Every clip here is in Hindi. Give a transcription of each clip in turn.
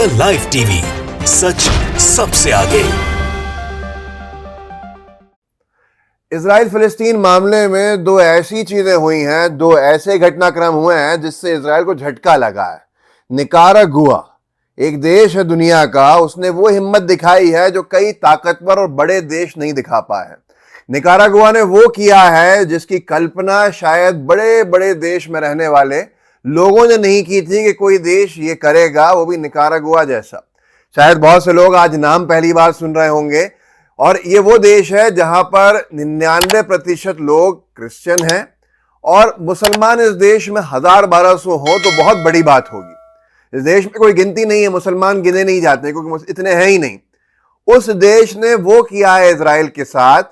इंडिया लाइव टीवी, सच सबसे आगे। इजराइल फिलिस्तीन मामले में दो ऐसी चीजें हुई हैं, दो ऐसे घटनाक्रम हुए हैं जिससे इजराइल को झटका लगा है। निकारागुआ एक देश है दुनिया का, उसने वो हिम्मत दिखाई है जो कई ताकतवर और बड़े देश नहीं दिखा पाए हैं। निकारागुआ ने वो किया है जिसकी कल्पना शायद बड़े बड़े देश में रहने वाले लोगों ने नहीं की थी कि कोई देश ये करेगा, वो भी निकारागुआ जैसा। शायद बहुत से लोग आज नाम पहली बार सुन रहे होंगे, और ये वो देश है जहां पर 99% लोग क्रिश्चियन हैं और मुसलमान इस देश में 1000-1200 हो तो बहुत बड़ी बात होगी। इस देश में कोई गिनती नहीं है, मुसलमान गिने नहीं जाते क्योंकि इतने हैं ही नहीं। उस देश ने वो किया है इजराइल के साथ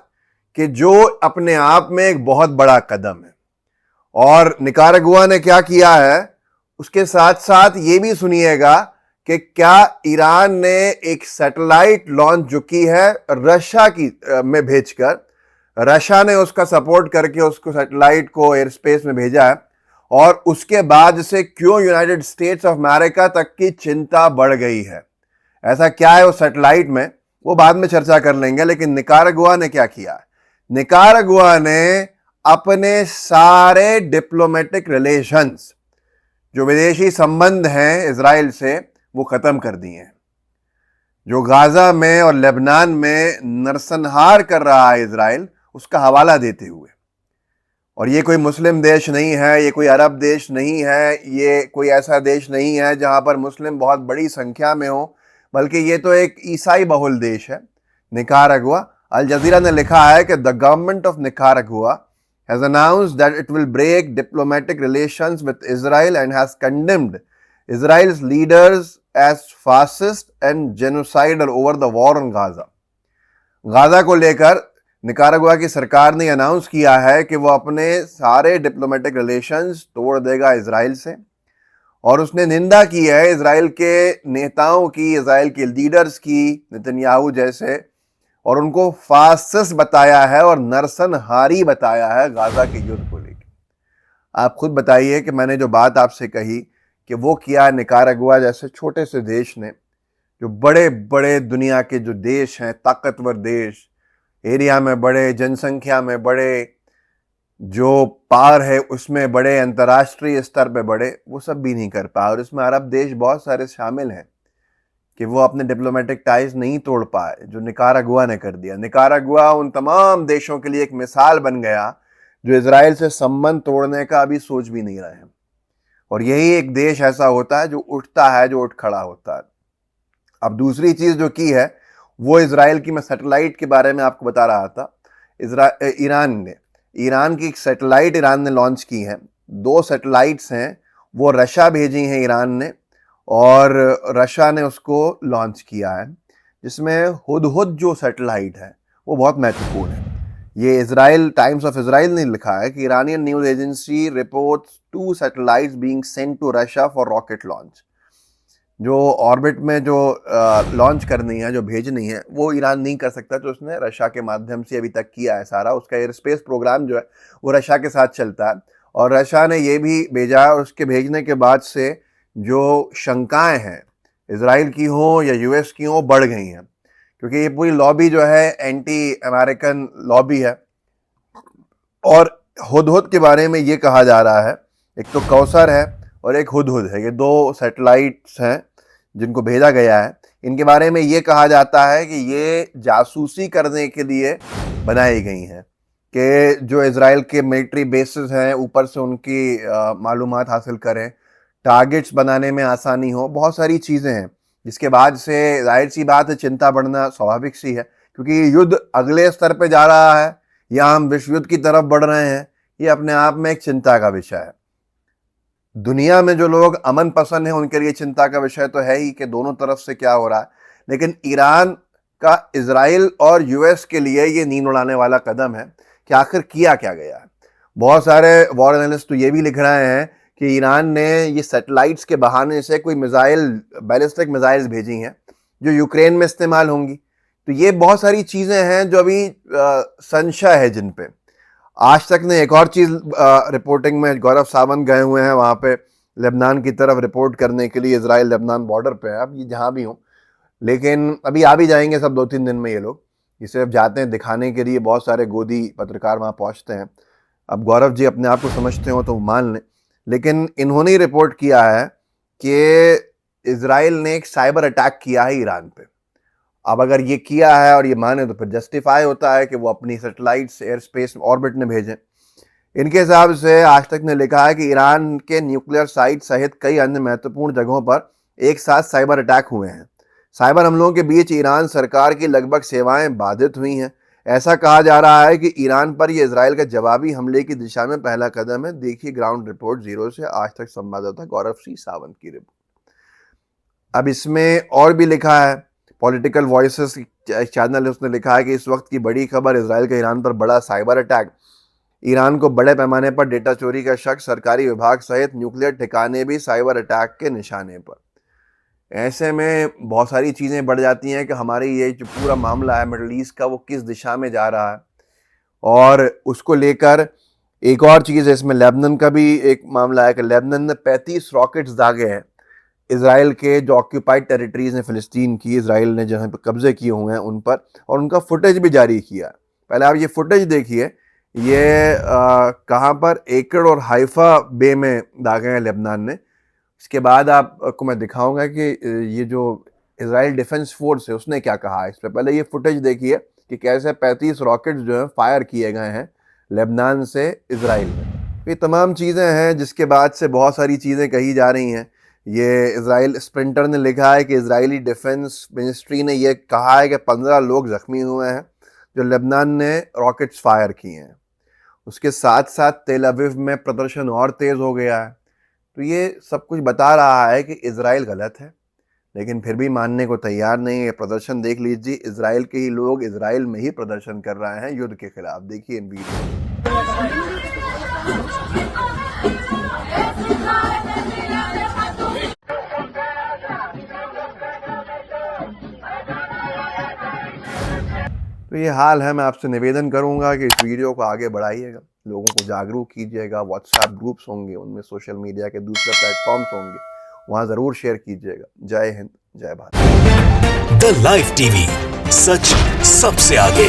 कि जो अपने आप में एक बहुत बड़ा कदम है। और निकारागुआ ने क्या किया है, उसके साथ साथ ये भी सुनिएगा कि क्या ईरान ने एक सैटेलाइट लॉन्च जो की है रशिया की में भेजकर, रशिया ने उसका सपोर्ट करके उसको सैटेलाइट को एयर स्पेस में भेजा है, और उसके बाद से क्यों यूनाइटेड स्टेट्स ऑफ अमेरिका तक की चिंता बढ़ गई है। ऐसा क्या है उस सैटेलाइट में, वो बाद में चर्चा कर लेंगे। लेकिन निकारागुआ ने क्या किया, निकारागुआ ने अपने सारे डिप्लोमेटिक रिलेशंस, जो विदेशी संबंध हैं इजराइल से, वो खत्म कर दिए हैं। जो गाजा में और लेबनान में नरसंहार कर रहा है इजराइल, उसका हवाला देते हुए। और ये कोई मुस्लिम देश नहीं है, ये कोई अरब देश नहीं है, ये कोई ऐसा देश नहीं है जहां पर मुस्लिम बहुत बड़ी संख्या में हो, बल्कि ये तो एक ईसाई बहुल देश है निकारागुआ। अल जजीरा ने लिखा है कि the government of Nicaragua has announced that it will break diplomatic relations with Israel and has condemned Israel's leaders as fascist and genocidal over the war on Gaza. Gaza को लेकर निकारागुआ की सरकार ने अनाउंस किया है कि वो अपने सारे डिप्लोमेटिक रिलेशंस तोड़ देगा इजराइल से, और उसने निंदा की है इजराइल के नेताओं की, इजराइल के लीडर्स की, नेतन्याहू जैसे, और उनको फासिस्ट बताया है और नरसंहारी बताया है गाजा के युद्ध को लेकर। आप खुद बताइए कि मैंने जो बात आपसे कही कि वो किया निकारागुआ जैसे छोटे से देश ने, जो बड़े बड़े दुनिया के जो देश हैं, ताकतवर देश, एरिया में बड़े, जनसंख्या में बड़े, जो पार है उसमें बड़े, अंतर्राष्ट्रीय स्तर पे बड़े, वो सब भी नहीं कर पाए। और इसमें अरब देश बहुत सारे शामिल हैं कि वो अपने डिप्लोमेटिक टाइज नहीं तोड़ पाए, जो निकारागुआ ने कर दिया। निकारागुआ उन तमाम देशों के लिए एक मिसाल बन गया जो इजराइल से संबंध तोड़ने का अभी सोच भी नहीं रहे हैं। और यही एक देश ऐसा होता है जो उठता है, जो उठ खड़ा होता है। अब दूसरी चीज जो की है वो इजराइल की, मैं सैटेलाइट के बारे में आपको बता रहा था। ईरान की एक सैटेलाइट ईरान ने लॉन्च की है। 2 सैटेलाइट्स हैं, वो रशिया भेजी हैं ईरान ने, और रशिया ने उसको लॉन्च किया है, जिसमें हुदहुद जो सैटेलाइट है वो बहुत महत्वपूर्ण है। ये इजराइल, टाइम्स ऑफ इजराइल ने लिखा है कि Iranian news agency reports 2 satellites being sent to Russia for rocket launch. जो ऑर्बिट में जो लॉन्च करनी है, जो भेजनी है, वो ईरान नहीं कर सकता, तो उसने रशिया के माध्यम से अभी तक किया है सारा। उसका एयर स्पेस प्रोग्राम जो है वो रशिया के साथ चलता है, और रशिया ने ये भी भेजा, और उसके भेजने के बाद से जो शंकाएं हैं इजराइल की हो या यूएस की हो, बढ़ गई हैं, क्योंकि ये पूरी लॉबी जो है एंटी अमेरिकन लॉबी है। और हुदहुद के बारे में ये कहा जा रहा है, एक तो कौसर है और एक हुदहुद है, ये 2 सैटेलाइट्स हैं जिनको भेजा गया है। इनके बारे में ये कहा जाता है कि ये जासूसी करने के लिए बनाई गई हैं, कि जो इजराइल के मिलिट्री बेसिस हैं ऊपर से उनकी मालूमात हासिल करें, टारगेट्स बनाने में आसानी हो, बहुत सारी चीज़ें हैं, जिसके बाद से जाहिर सी बात है चिंता बढ़ना स्वाभाविक सी है, क्योंकि युद्ध अगले स्तर पे जा रहा है या हम विश्व युद्ध की तरफ बढ़ रहे हैं, ये अपने आप में एक चिंता का विषय है। दुनिया में जो लोग अमन पसंद हैं उनके लिए चिंता का विषय तो है ही कि दोनों तरफ से क्या हो रहा है, लेकिन ईरान का इजराइल और यूएस के लिए ये नींद उड़ाने वाला कदम है कि आखिर किया क्या गया है। बहुत सारे वॉर एनालिस्ट तो ये भी लिख रहे हैं कि ईरान ने ये सैटेलाइट्स के बहाने से कोई मिसाइल, बैलिस्टिक मिसाइल्स भेजी हैं जो यूक्रेन में इस्तेमाल होंगी। तो ये बहुत सारी चीज़ें हैं जो अभी संशय है जिन पे। आज तक ने एक और चीज़ रिपोर्टिंग में, गौरव सावंत गए हुए हैं वहाँ पे लेबनान की तरफ रिपोर्ट करने के लिए। इजराइल लेबनान बॉर्डर पे है, अब ये जहाँ भी हों, लेकिन अभी आ भी जाएंगे सब 2-3 दिन में ये लोग। ये सिर्फ जाते हैं दिखाने के लिए, बहुत सारे गोदी पत्रकार वहाँ पहुँचते हैं। अब गौरव जी अपने आप को समझते हो तो मान लें, लेकिन इन्होंने ही रिपोर्ट किया है कि इजराइल ने एक साइबर अटैक किया है ईरान पे। अब अगर ये किया है और ये माने तो फिर जस्टिफाई होता है कि वो अपनी सैटेलाइट्स एयर स्पेस ऑर्बिट में भेजें। इनके हिसाब से आज तक ने लिखा है कि ईरान के न्यूक्लियर साइट सहित कई अन्य महत्वपूर्ण जगहों पर एक साथ साइबर अटैक हुए हैं। साइबर हमलों के बीच ईरान सरकार की लगभग सेवाएं बाधित हुई हैं। ऐसा कहा जा रहा है कि ईरान पर यह इजराइल का जवाबी हमले की दिशा में पहला कदम है। देखिए ग्राउंड रिपोर्ट जीरो से आज तक संवाददाता गौरव सी सावंत की रिपोर्ट। अब इसमें और भी लिखा है, पॉलिटिकल वॉइसेस चैनल उसने लिखा है कि इस वक्त की बड़ी खबर, इजराइल का ईरान पर बड़ा साइबर अटैक। ईरान को बड़े पैमाने पर डेटा चोरी का शक, सरकारी विभाग सहित न्यूक्लियर ठिकाने भी साइबर अटैक के निशाने पर। ऐसे में बहुत सारी चीज़ें बढ़ जाती हैं कि हमारे ये जो पूरा मामला है मिडल ईस्ट का, वो किस दिशा में जा रहा है। और उसको लेकर एक और चीज़ है, इसमें लेबनान का भी एक मामला है कि लेबनान ने 35 रॉकेट्स दागे हैं इजराइल के जो ऑक्यूपाइड टेरिटरीज हैं फ़िलिस्तीन की, इजराइल ने जहाँ पर कब्जे किए हुए हैं उन पर, और उनका फुटेज भी जारी किया। पहले आप ये फुटेज देखिए, ये कहाँ पर, एकड़ और हाइफा बे में दागे हैं लेबनान ने। इसके बाद आपको मैं दिखाऊंगा कि ये जो इजराइल डिफेंस फोर्स है उसने क्या कहा है इस पर। पहले ये फुटेज देखिए कि कैसे 35 रॉकेट्स जो हैं फायर किए गए हैं लेबनान से इजराइल में। ये तमाम चीज़ें हैं जिसके बाद से बहुत सारी चीज़ें कही जा रही हैं। ये इजराइल स्प्रिंटर ने लिखा है कि इजरायली डिफेंस मिनिस्ट्री ने यह कहा है कि 15 लोग जख्मी हुए हैं जो लेबनान ने रॉकेट्स फायर किए हैं। उसके साथ साथ तेल अवीव में प्रदर्शन और तेज़ हो गया है। तो ये सब कुछ बता रहा है कि इजराइल गलत है, लेकिन फिर भी मानने को तैयार नहीं है। प्रदर्शन देख लीजिए, इजराइल के ही लोग इजराइल में ही प्रदर्शन कर रहे हैं युद्ध के खिलाफ। देखिए इन वीडियो। तो ये हाल है। मैं आपसे निवेदन करूंगा कि इस वीडियो को आगे बढ़ाइएगा, लोगों को जागरूक कीजिएगा। व्हाट्सएप ग्रुप्स होंगे, उनमें सोशल मीडिया के दूसरे प्लेटफॉर्म्स होंगे, वहां जरूर शेयर कीजिएगा। जय हिंद, जय भारत। द लाइव टीवी, सच सबसे आगे।